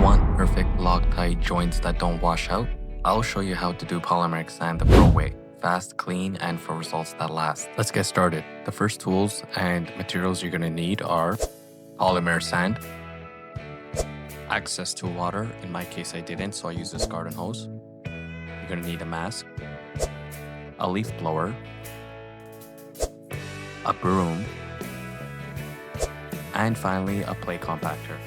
want perfect Loctite joints that don't wash out? I'll show you how to do Polymeric sand the pro way. Fast, clean, and for results that last. Let's get started. The first tools and materials you're gonna need are Polymer sand, access to water. In my case, I didn't, so I used this garden hose. You're gonna need a mask, a leaf blower, a broom, and finally a plate compactor.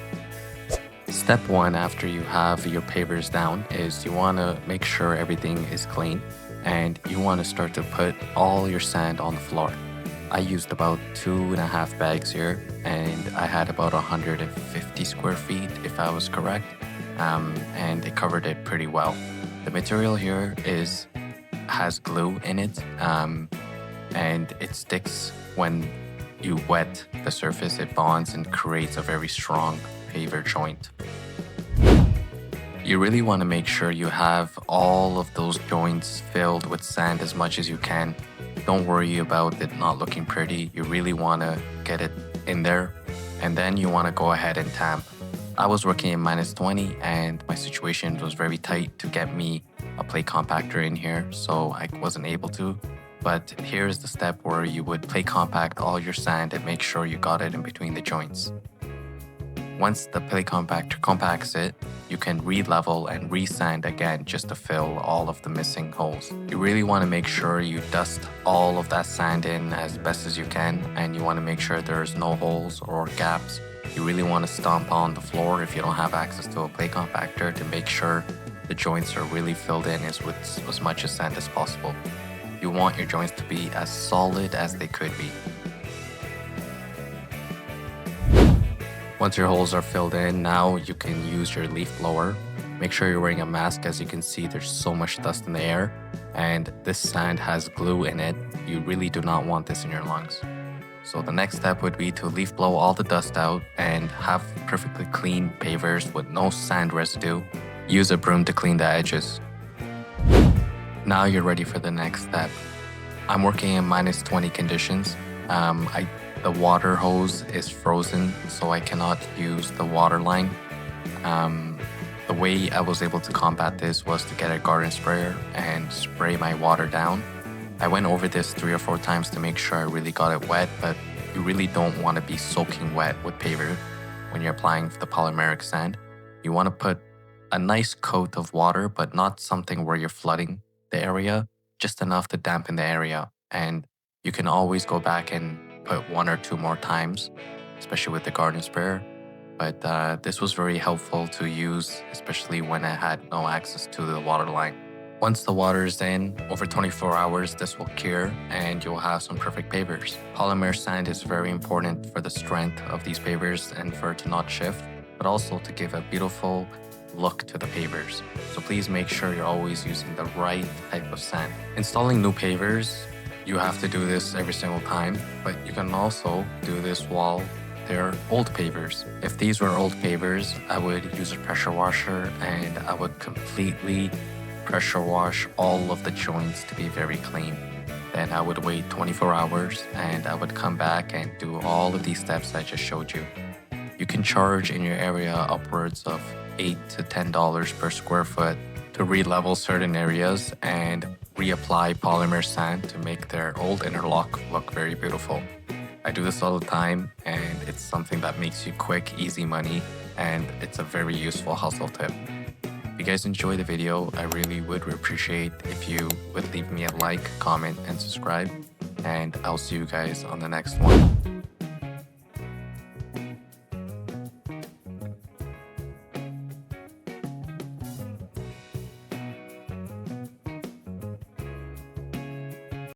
Step one after you have your pavers down is you want to make sure everything is clean, and you want to start to put all your sand on the floor. I used about 2.5 bags here, and I had about 150 square feet if I was correct, and it covered it pretty well. The material here has glue in it, and it sticks when you wet the surface. It bonds and creates a very strong paver joint. You really want to make sure you have all of those joints filled with sand as much as you can. Don't worry about it not looking pretty. You really want to get it in there, and then you want to go ahead and tamp. I was working in -20 and my situation was very tight to get me a plate compactor in here, so I wasn't able to. But here's the step where you would plate compact all your sand and make sure you got it in between the joints. Once the plate compactor compacts it, you can re-level and re-sand again just to fill all of the missing holes. You really want to make sure you dust all of that sand in as best as you can, and you want to make sure there's no holes or gaps. You really want to stomp on the floor if you don't have access to a plate compactor to make sure the joints are really filled in with as much as sand as possible. You want your joints to be as solid as they could be. Once your holes are filled in, now you can use your leaf blower. Make sure you're wearing a mask. As you can see, there's so much dust in the air, and this sand has glue in it. You really do not want this in your lungs. So the next step would be to leaf blow all the dust out and have perfectly clean pavers with no sand residue. Use a broom to clean the edges. Now you're ready for the next step. I'm working in -20 conditions. The water hose is frozen, so I cannot use the water line. The way I was able to combat this was to get a garden sprayer and spray my water down. I went over this 3 or 4 times to make sure I really got it wet, but you really don't want to be soaking wet with paver when you're applying the polymeric sand. You want to put a nice coat of water, but not something where you're flooding the area, just enough to dampen the area. And you can always go back and put 1 or 2 more times, especially with the garden sprayer. But this was very helpful to use, especially when I had no access to the water line. Once the water is in, over 24 hours, this will cure and you'll have some perfect pavers. Polymer sand is very important for the strength of these pavers and for it to not shift, but also to give a beautiful look to the pavers. So please make sure you're always using the right type of sand. Installing new pavers, you have to do this every single time, but you can also do this while they're old pavers. If these were old pavers, I would use a pressure washer and I would completely pressure wash all of the joints to be very clean. Then I would wait 24 hours and I would come back and do all of these steps I just showed you. You can charge in your area upwards of $8 to $10 per square foot to re-level certain areas and reapply polymer sand to make their old interlock look very beautiful. I do this all the time, and it's something that makes you quick, easy money, and it's a very useful hustle tip. If you guys enjoyed the video, I really would appreciate if you would leave me a like, comment, and subscribe, and I'll see you guys on the next one.